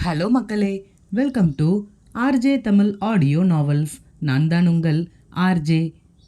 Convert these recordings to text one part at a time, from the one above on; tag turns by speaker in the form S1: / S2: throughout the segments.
S1: Hello மக்களே, welcome to RJ Tamil audio novels. நான் தான் உங்கள் ஆர்ஜே.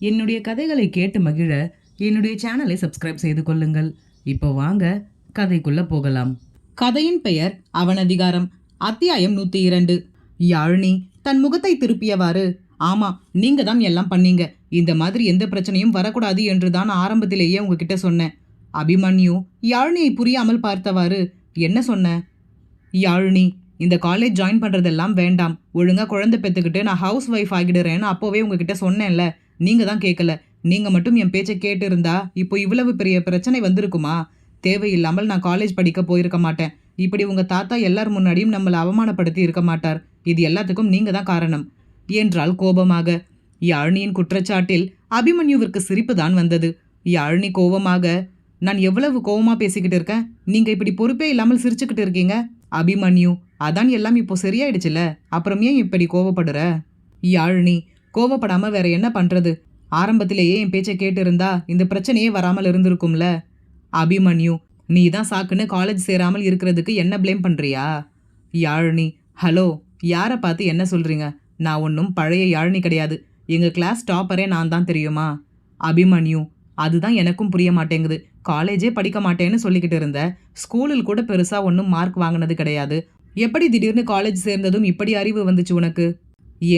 S1: என்னுடைய கதைகளை கேட்டு மகிழ என்னுடைய சேனலை சப்ஸ்கிரைப் செய்து கொள்ளுங்கள். இப்போ வாங்க கதைக்குள்ள போகலாம். கதையின் பெயர் அவனதிகாரம். அத்தியாயம் 102. யாழினி தன் முகத்தை திருப்பியவாறு, ஆமா, நீங்க தான் எல்லாம் பண்ணீங்க. இந்த மாதிரி எந்த பிரச்சனையும் வரக்கூடாது என்று தான் ஆரம்பத்திலேயே உங்ககிட்ட சொன்னேன். அபிமன்யு யாழினியை புரியாமல் பார்த்தவாறு, என்ன சொன்ன? யாழினி, இந்த காலேஜ் ஜாயின் பண்ணுறதெல்லாம் வேண்டாம். ஒழுங்காக குழந்தை பெற்றுக்கிட்டு நான் ஹவுஸ் ஒய்ஃப் ஆகிடுறேன்னு அப்போவே உங்ககிட்ட சொன்னேன்ல. நீங்கள் தான் கேட்கல. நீங்கள் மட்டும் என் பேச்சை கேட்டு இருந்தா இப்போ இவ்வளவு பெரிய பிரச்சனை வந்திருக்குமா? தேவையில்லாமல் நான் காலேஜ் படிக்க போயிருக்க மாட்டேன். இப்படி உங்கள் தாத்தா எல்லார் முன்னாடியும் நம்மளை அவமானப்படுத்தி இருக்க மாட்டார். இது எல்லாத்துக்கும் நீங்கள் தான் காரணம் என்றால் கோபமாக. யாழினியின் குற்றச்சாட்டில் அபிமன்யுவிற்கு சிரிப்பு தான் வந்தது. யாழினி கோபமாக, நான் எவ்வளவு கோபமாக பேசிக்கிட்டு இருக்கேன், நீங்கள் இப்படி பொறுப்பே இல்லாமல் சிரிச்சுக்கிட்டு இருக்கீங்க. அபிமன்யு, அதான் எல்லாம் இப்போ சரியாயிடுச்சுல, அப்புறம் ஏன் இப்படி கோவப்படுற? யாழினி, கோவப்படாம வேற என்ன பண்றது? ஆரம்பத்திலேயே என் பேச்சை கேட்டு இருந்தா இந்த பிரச்சனையே வராமல் இருந்திருக்கும்ல. அபிமன்யு, நீ தான் சாக்குன்னு காலேஜ் சேராமல் இருக்கிறதுக்கு என்ன ப்ளேம் பண்றியா? யாழினி, ஹலோ, யாரை பார்த்து என்ன சொல்றீங்க? நான் ஒன்றும் பழைய யாழினி கிடையாது. எங்க கிளாஸ் டாப்பரே நான் தான், தெரியுமா? அபிமன்யு, அதுதான் எனக்கும் புரிய மாட்டேங்குது. காலேஜே படிக்க மாட்டேன்னு சொல்லிக்கிட்டு இருந்த, ஸ்கூலில் கூட பெருசா ஒன்றும் மார்க் வாங்கினது கிடையாது. எப்படி திடீர்னு காலேஜ் சேர்ந்ததும் இப்படி அறிவு வந்துச்சு உனக்கு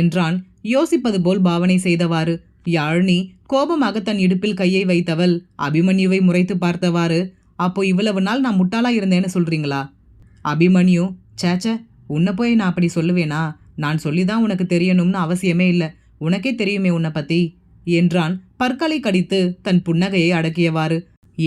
S1: என்றான், யோசிப்பது போல் பாவனை செய்தவாறு. யாழினி கோபமாக தன் இடுப்பில் கையை வைத்தவள் அபிமன்யுவை முறைத்து பார்த்தவாறு, அப்போ இவ்வளவு நாள் நான் முட்டாளா இருந்தேன்னு சொல்றீங்களா? அபிமன்யு, சேச்ச, உன்னை போய் நான் அப்படி சொல்லுவேனா? நான் சொல்லிதான் உனக்கு தெரியணும்னு அவசியமே இல்லை. உனக்கே தெரியுமே உன்னை பத்தி என்றான், பற்களை கடித்து தன் புன்னகையை அடக்கியவாறு.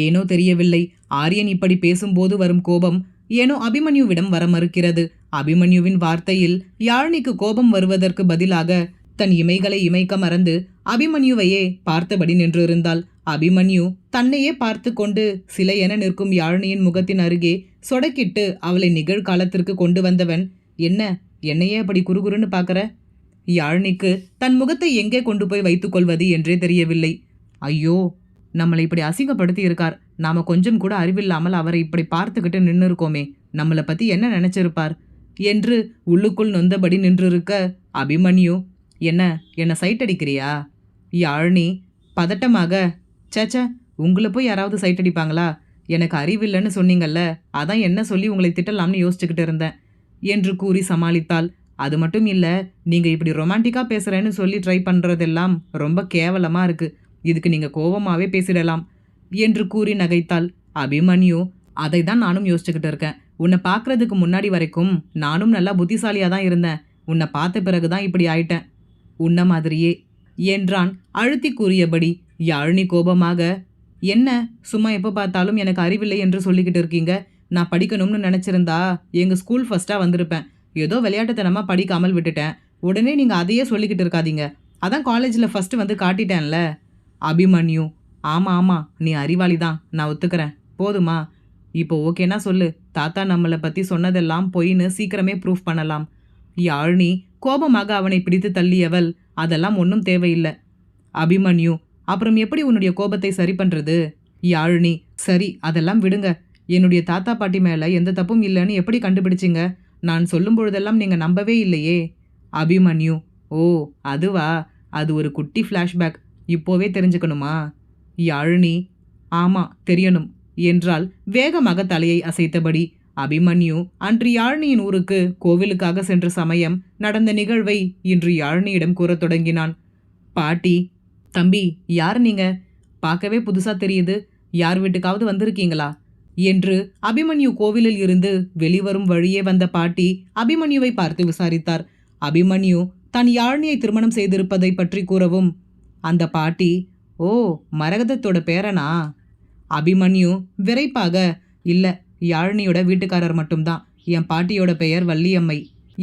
S1: ஏனோ தெரியவில்லை, ஆரியன் இப்படி பேசும்போது வரும் கோபம் ஏனோ அபிமன்யுவிடம் வர மறுக்கிறது. அபிமன்யுவின் வார்த்தையில் யாழினிக்கு கோபம் வருவதற்கு பதிலாக தன் இமைகளை இமைக்க மறந்து அபிமன்யுவையே பார்த்தபடி நின்றிருந்தாள். அபிமன்யு தன்னையே பார்த்து கொண்டு சிலை என நிற்கும் யாழினியின் முகத்தின் அருகே சொடக்கிட்டு அவளை நிகழ்காலத்திற்கு கொண்டு வந்தவன், என்ன, என்னையே அப்படி குறுகுறுன்னு பார்க்கற? யாழினிக்கு தன் முகத்தை எங்கே கொண்டு போய் வைத்துக் கொள்வது என்றே தெரியவில்லை. ஐயோ, நம்மளை இப்படி அசிங்கப்படுத்தி இருக்கார். நாம கொஞ்சம் கூட அறிவில்லாமல் அவரை இப்படி பார்த்துக்கிட்டு நின்று இருக்கோமே, நம்மளை பத்தி என்ன நினைச்சிருப்பார் என்று உள்ளுக்குள் நொந்தபடி நின்றிருக்க, அபிமன்யு, என்ன சைட் அடிக்கிறியா? யாழினி பதட்டமாக, சேச்ச, உங்களை போய் யாராவது சைட் அடிப்பாங்களா? எனக்கு அறிவில்லைன்னு சொன்னீங்கல்ல, அதான் என்ன சொல்லி உங்களை திட்டலாம்னு யோசிச்சுக்கிட்டு இருந்தேன் என்று கூறி சமாளித்தாள். அது மட்டும் இல்லை, நீங்கள் இப்படி ரொமான்டிக்காக பேசுகிறேன்னு சொல்லி ட்ரை பண்ணுறதெல்லாம் ரொம்ப கேவலமாக இருக்குது. இதுக்கு நீங்கள் கோபமாகவே பேசிடலாம் என்று கூறி நகைத்தாள். அபிமன்யு, அதை தான் நானும் யோசிச்சுக்கிட்டு இருக்கேன். உன்னை பார்க்குறதுக்கு முன்னாடி வரைக்கும் நானும் நல்லா புத்திசாலியாக தான் இருந்தேன். உன்னை பார்த்த பிறகு தான் இப்படி ஆயிட்டேன், உன்ன மாதிரியே என்றான் அழுத்தி கூறியபடி. யாழினி கோபமாக, என்ன, சும்மா எப்போ பார்த்தாலும் எனக்கு அறிவில்லை என்று சொல்லிக்கிட்டு இருக்கீங்க? நான் படிக்கணும்னு நினச்சிருந்தா எங்கள் ஸ்கூல் ஃபஸ்ட்டாக வந்திருப்பேன். ஏதோ விளையாட்டுத்தனமாக படிக்காமல் விட்டுட்டேன். உடனே நீங்கள் அதையே சொல்லிக்கிட்டு இருக்காதீங்க. அதான் காலேஜில் ஃபஸ்ட்டு வந்து காட்டிட்டேன்ல. அபிமன்யு, ஆமாம், நீ அறிவாளி தான், நான் ஒத்துக்கிறேன். போதுமா? இப்போ ஓகேனா சொல்லு. தாத்தா நம்மளை பற்றி சொன்னதெல்லாம் பொய்ன்னு சீக்கிரமே ப்ரூஃப் பண்ணலாம். யாழினி கோபமாக அவனை பிடித்து தள்ளியவள், அதெல்லாம் ஒன்றும் தேவையில்லை. அபிமன்யு, அப்புறம் எப்படி உன்னுடைய கோபத்தை சரி பண்ணுறது? யாழினி, சரி, அதெல்லாம் விடுங்க. என்னுடைய தாத்தா பாட்டி மேலே எந்த தப்பும் இல்லைன்னு எப்படி கண்டுபிடிச்சிங்க? நான் சொல்லும் பொழுதெல்லாம் நீங்கள் நம்பவே இல்லையே. அபிமன்யு, ஓ அதுவா? அது ஒரு குட்டி ஃப்ளாஷ்பேக். இப்போவே தெரிஞ்சுக்கணுமா? யாழினி, ஆமாம், தெரியணும் என்றால் வேகமாக தலையை அசைத்தபடி. அபிமன்யு அன்று யாழினியின் ஊருக்கு கோவிலுக்காக சென்ற சமயம் நடந்த நிகழ்வை இன்று யாழினியிடம் கூறத் தொடங்கினான். பாட்டி, தம்பி, யார் நீங்க? பார்க்கவே புதுசா தெரியுது. யார் வீட்டுக்காவது வந்திருக்கீங்களா என்று அபிமன்யு கோவிலில் இருந்து வெளிவரும் வழியே வந்த பாட்டி அபிமன்யுவை பார்த்து விசாரித்தார். அபிமன்யு தான் யாழினியை திருமணம் செய்திருப்பதை பற்றி கூறவும் அந்த பாட்டி, ஓ, மரகதத்தோட பேரனா? அபிமன்யு விரைப்பாக, இல்லை, யாழினியோட வீட்டுக்காரர் மட்டும்தான். என் பாட்டியோட பெயர் வள்ளியம்மை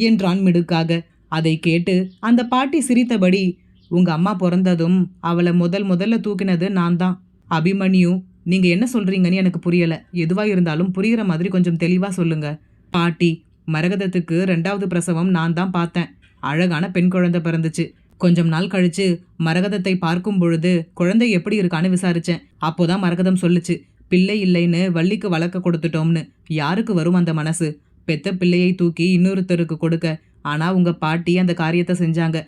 S1: என்றான் மிடுக்காக. அதை கேட்டு அந்த பாட்டி சிரித்தபடி, உங்க அம்மா பிறந்ததும் அவளை முதல்ல தூக்கினது நான் தான். அபிமன்யு, நீங்க என்ன சொல்றீங்கன்னு எனக்கு புரியல. எதுவா இருந்தாலும் புரிகிற மாதிரி கொஞ்சம் தெளிவா சொல்லுங்க. பாட்டி, மரகதத்துக்கு 2வது பிரசவம் நான் தான் பார்த்தேன். அழகான பெண் குழந்தை பிறந்துச்சு. கொஞ்சம் நாள் கழிச்சு மரகதத்தை பார்க்கும் பொழுது குழந்தை எப்படி இருக்கான்னு விசாரிச்சேன். அப்போதான் மரகதம் சொல்லுச்சு, பிள்ளை இல்லைன்னு வள்ளிக்கு வளர்க்க கொடுத்துட்டோம்னு. யாருக்கு வரும் அந்த மனசு? பெத்த பிள்ளையை தூக்கி இன்னொருத்தருக்கு கொடுக்க. ஆனா உங்க பாட்டி அந்த காரியத்தை செஞ்சாங்க.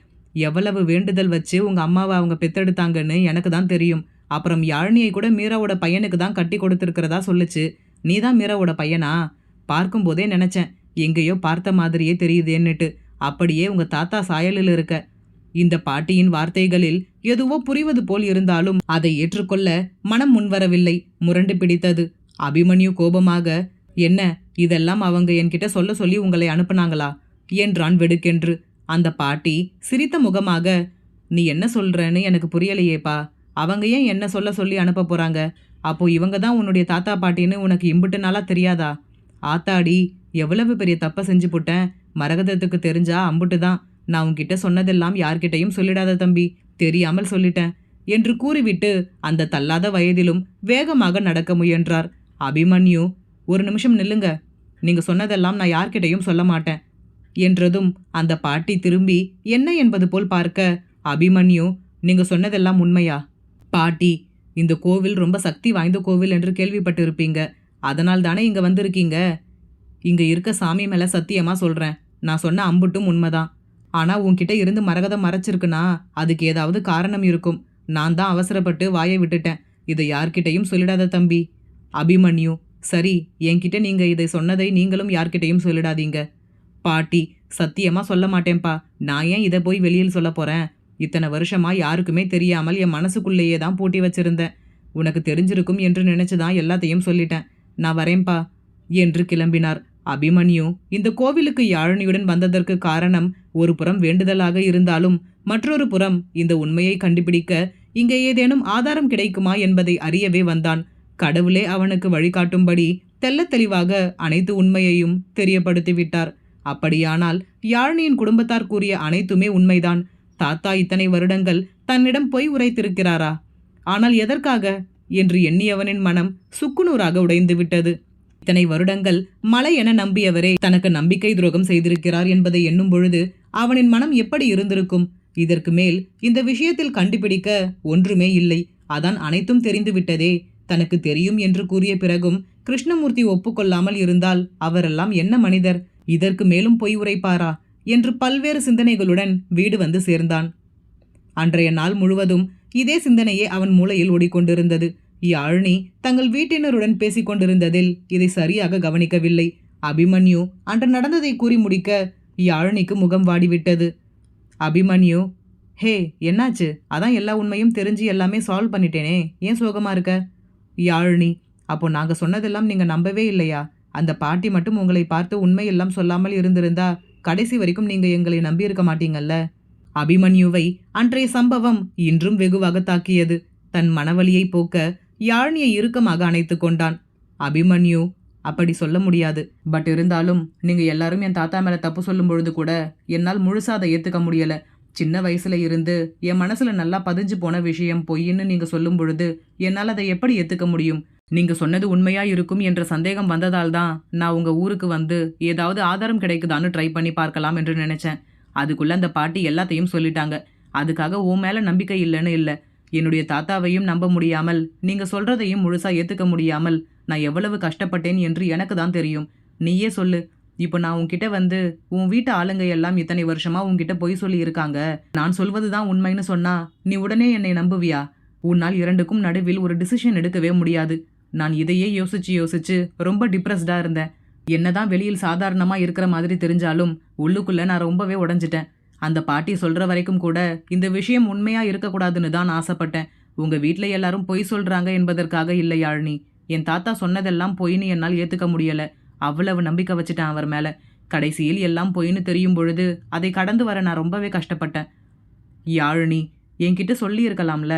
S1: எவ்வளவு வேண்டுதல் வச்சு உங்க அம்மாவை அவங்க பெத்தெடுத்தாங்கன்னு எனக்கு தான் தெரியும். அப்புறம் யாழினியை கூட மீராவோட பையனுக்கு தான் கட்டி கொடுத்துருக்கிறதா சொல்லுச்சு. நீ தான் மீராவோட பையனா? பார்க்கும்போதே நினைச்சேன், எங்கேயோ பார்த்த மாதிரியே தெரியுதேன்னுட்டு. அப்படியே உங்க தாத்தா சாயலில் இருக்க. இந்த பாட்டியின் வார்த்தைகளில் எதுவோ புரிவது போல் இருந்தாலும் அதை ஏற்றுக்கொள்ள மனம் முன்வரவில்லை. முரண்டு பிடித்தது. அபிமன்யு கோபமாக, என்ன இதெல்லாம் அவங்க என்கிட்ட சொல்ல சொல்லி உங்களை அனுப்புனாங்களா என்றான் வெடுக்கென்று. அந்த பாட்டி சிரித்த முகமாக, நீ என்ன சொல்றன்னு எனக்கு புரியலையேப்பா. அவங்க ஏன் என்ன சொல்ல சொல்லி அனுப்ப போறாங்க? அப்போ இவங்க தான் உன்னுடைய தாத்தா பாட்டின்னு உனக்கு இம்புட்டு நாளா தெரியாதா? ஆத்தாடி, எவ்வளவு பெரிய தப்ப செஞ்சு போட்டேன். மரகதத்துக்கு தெரிஞ்சா அம்புட்டு தான். நான் உன்கிட்ட சொன்னதெல்லாம் யார்கிட்டையும் சொல்லிடாத தம்பி, தெரியாமல் சொல்லிட்டேன் என்று கூறிவிட்டு அந்த தள்ளாத வயதிலும் வேகமாக நடக்க முயன்றார். அபிமன்யு, ஒரு நிமிஷம் நில்லுங்க. நீங்க சொன்னதெல்லாம் நான் யார்கிட்டையும் சொல்ல மாட்டேன் என்றதும் அந்த பாட்டி திரும்பி என்ன என்பது போல் பார்க்க, அபிமன்யு, நீங்க சொன்னதெல்லாம் உண்மையா? பாட்டி, இந்த கோவில் ரொம்ப சக்தி வாய்ந்த கோவில் என்று கேள்விப்பட்டிருப்பீங்க. அதனால் தானே இங்க வந்திருக்கீங்க. இங்க இருக்க சாமி மேல சத்தியமா சொல்றேன், நான் சொன்ன அம்புட்டும் உண்மைதான். ஆனா உன்கிட்ட இருந்து மரகதம் மறைச்சிருக்குன்னா அதுக்கு ஏதாவது காரணம் இருக்கும். நான் தான் அவசரப்பட்டு வாயை விட்டுட்டேன். இதை யார்கிட்டையும் சொல்லிடாத தம்பி. அபிமன்யு, சரி, என்கிட்ட நீங்க இதை சொன்னதை நீங்களும் யார்கிட்டையும் சொல்லிடாதீங்க. பாட்டி, சத்தியமா சொல்ல மாட்டேன்ப்பா. நான் ஏன் இதை போய் வெளியில் சொல்ல போறேன்? இத்தனை வருஷமா யாருக்குமே தெரியாமல் என் மனசுக்குள்ளேயே தான் பூட்டி வச்சிருந்தேன். உனக்கு தெரிஞ்சிருக்கும் என்று நினைச்சுதான் எல்லாத்தையும் சொல்லிட்டேன். நான் வரேன்பா என்று கிளம்பினார். அபிமன்யு இந்த கோவிலுக்கு யாழினியுடன் வந்ததற்கு காரணம் ஒரு புறம் வேண்டுதலாக இருந்தாலும் மற்றொரு புறம் இந்த உண்மையை கண்டுபிடிக்க இங்கே ஏதேனும் ஆதாரம் கிடைக்குமா என்பதை அறியவே வந்தான். கடவுளே அவனுக்கு வழிகாட்டும்படி தெள்ளத் தெளிவாக அனைத்து உண்மையையும் தெரியப்படுத்திவிட்டார். அப்படியானால் யாழினியின் குடும்பத்தார் கூறிய அனைத்துமே உண்மைதான். தாத்தா இத்தனை வருடங்கள் தன்னிடம் பொய் உரைத்திருக்கிறாரா? ஆனால் எதற்காக என்று எண்ணியவனின் மனம் சுக்குநூறாக உடைந்து விட்டது. இத்தனை வருடங்கள் மலை என நம்பியவரே தனக்கு நம்பிக்கை துரோகம் செய்திருக்கிறார் என்பதை எண்ணும் பொழுது அவனின் மனம் எப்படி இருந்திருக்கும்? இதற்கு மேல் இந்த விஷயத்தில் கண்டுபிடிக்க ஒன்றுமே இல்லை. அதான் அனைத்தும் தெரிந்து விட்டதே. தனக்கு தெரியும் என்று கூறிய பிறகும் கிருஷ்ணமூர்த்தி ஒப்புக்கொள்ளாமல் இருந்தால் அவரெல்லாம் என்ன மனிதர்? இதற்கு மேலும் பொய் உரைப்பாரா என்று பல்வேறு சிந்தனைகளுடன் வீடு வந்து சேர்ந்தான். அன்றைய நாள் முழுவதும் இதே சிந்தனையே அவன் மூளையில் ஓடிக்கொண்டிருந்தது. யாழினி தங்கள் வீட்டினருடன் பேசிக் கொண்டிருந்ததில் இதை சரியாக கவனிக்கவில்லை. அபிமன்யு அன்று நடந்ததை கூறி முடிக்க யாழினிக்கு முகம் வாடிவிட்டது. அபிமன்யு, ஹே, என்னாச்சு? அதான் எல்லா உண்மையும் தெரிஞ்சு எல்லாமே சால்வ் பண்ணிட்டேனே, ஏன் சோகமா இருக்க? யாழினி, அப்போ நாங்க சொன்னதெல்லாம் நீங்க நம்பவே இல்லையா? அந்த பாட்டி மட்டும் உங்களை பார்த்து உண்மையெல்லாம் சொல்லாமல் இருந்திருந்தா கடைசி வரைக்கும் நீங்க எங்களை நம்பியிருக்க மாட்டீங்கல்ல. அபிமன்யுவை அன்றைய சம்பவம் இன்றும் வெகுவாக தாக்கியது. தன் மனவலியை போக்க யாழினியை இறுக்கமாக அணைத்து கொண்டான். அபிமன்யு, அப்படி சொல்ல முடியாது. பட் இருந்தாலும் நீங்க எல்லாரும் என் தாத்தா மேல தப்பு சொல்லும் பொழுது கூட என்னால் முழுசா அதை ஏத்துக்க முடியல. சின்ன வயசுல இருந்து என் மனசுல நல்லா பதிஞ்சு போன விஷயம் பொய்ன்னு நீங்க சொல்லும் பொழுது என்னால் அதை எப்படி ஏத்துக்க முடியும்? நீங்க சொன்னது உண்மையா இருக்கும் என்ற சந்தேகம் வந்ததால் தான் நான் உங்க ஊருக்கு வந்து ஏதாவது ஆதாரம் கிடைக்குதான்னு ட்ரை பண்ணி பார்க்கலாம் என்று நினைச்சேன். அதுக்குள்ள அந்த பாட்டி எல்லாத்தையும் சொல்லிட்டாங்க. அதுக்காக உன் மேல நம்பிக்கை இல்லைன்னு இல்லை. என்னுடைய தாத்தாவையும் நம்ப முடியாமல் நீங்க சொல்றதையும் முழுசா ஏத்துக்க முடியாமல் நான் எவ்வளவு கஷ்டப்பட்டேன் என்று எனக்கு தான் தெரியும். நீயே சொல்லு. இப்போ நான் உன்கிட்ட வந்து உன் வீட்டு ஆளுங்க எல்லாம் இத்தனை வருஷமா உன்கிட்ட பொய் சொல்லி இருக்காங்க, நான் சொல்வதுதான் உண்மைன்னு சொன்னா நீ உடனே என்னை நம்புவியா? உன்னால் இரண்டுக்கும் நடுவில் ஒரு டிசிஷன் எடுக்கவே முடியாது. நான் இதையே யோசிச்சு யோசிச்சு ரொம்ப டிப்ரெஸ்டா இருந்தேன். என்னதான் வெளியில் சாதாரணமா இருக்கிற மாதிரி தெரிஞ்சாலும் உள்ளுக்குள்ள நான் ரொம்பவே உடைஞ்சிட்டேன். அந்த பாட்டி சொல்ற வரைக்கும் கூட இந்த விஷயம் உண்மையா இருக்கக்கூடாதுன்னு தான் ஆசைப்பட்டேன். உங்க வீட்ல எல்லாரும் பொய் சொல்றாங்க என்பதற்காக இல்லை யாழினி. என் தாத்தா சொன்னதெல்லாம் பொய்ன்னு என்னால் ஏத்துக்க முடியல. அவ்வளவு நம்பிக்கை வச்சுட்டேன் அவர் மேல. கடைசியில் எல்லாம் பொய்ன்னு தெரியும் பொழுது அதை கடந்து வர நான் ரொம்பவே கஷ்டப்பட்டேன். யாழினி, என்கிட்ட சொல்லி இருக்கலாம்ல.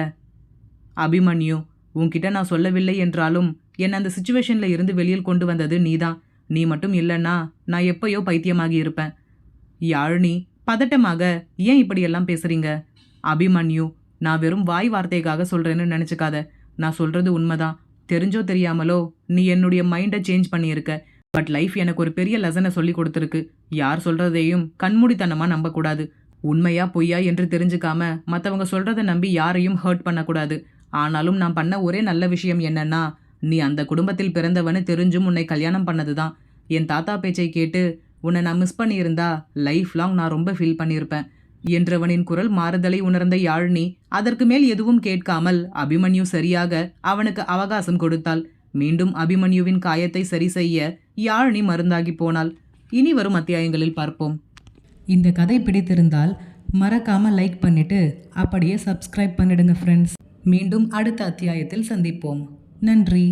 S1: அபிமன்யு, உன்கிட்ட நான் சொல்லவில்லை என்றாலும் என்னை அந்த சுச்சுவேஷன்ல இருந்து வெளியில் கொண்டு வந்தது நீதான். நீ மட்டும் இல்லைன்னா நான் எப்பயோ பைத்தியமாகி இருப்பேன். யாழினி பதட்டமாக, ஏன் இப்படியெல்லாம் பேசுறீங்க? அபிமன்யு, நான் வெறும் வாய் வார்த்தைக்காக சொல்றேன்னு நினைச்சுக்காத. நான் சொல்றது உண்மைதான். தெரிஞ்சோ தெரியாமலோ நீ என்னுடைய மைண்டை சேஞ்ச் பண்ணியிருக்க. பட் லைஃப் எனக்கு ஒரு பெரிய லெசனை சொல்லி கொடுத்துருக்கு. யார் சொல்றதையும் கண்மூடித்தனமா நம்பக்கூடாது. உண்மையா பொய்யா என்று தெரிஞ்சுக்காம மற்றவங்க சொல்றதை நம்பி யாரையும் ஹர்ட் பண்ணக்கூடாது. ஆனாலும் நான் பண்ண ஒரே நல்ல விஷயம் என்னன்னா, நீ அந்த குடும்பத்தில் பிறந்தவனு தெரிஞ்சும் உன்னை கல்யாணம் பண்ணதுதான். என் தாத்தா பேச்சை கேட்டு உன்னை நான் மிஸ் பண்ணியிருந்தா லைஃப் லாங் நான் ரொம்ப ஃபீல் பண்ணியிருப்பேன் என்றவனின் குரல் மாறுதலை உணர்ந்த யாழினி அதற்கு மேல் எதுவும் கேட்காமல் அபிமன்யு சரியாக அவனுக்கு அவகாசம் கொடுத்தாள். மீண்டும் அபிமன்யுவின் காயத்தை சரி செய்ய யாழினி மருந்தாகி போனாள். இனி வரும் அத்தியாயங்களில் பார்ப்போம். இந்த கதை பிடித்திருந்தால் மறக்காம லைக் பண்ணிட்டு அப்படியே சப்ஸ்கிரைப் பண்ணிடுங்க ஃப்ரெண்ட்ஸ். மீண்டும் அடுத்த அத்தியாயத்தில் சந்திப்போம். நன்றி.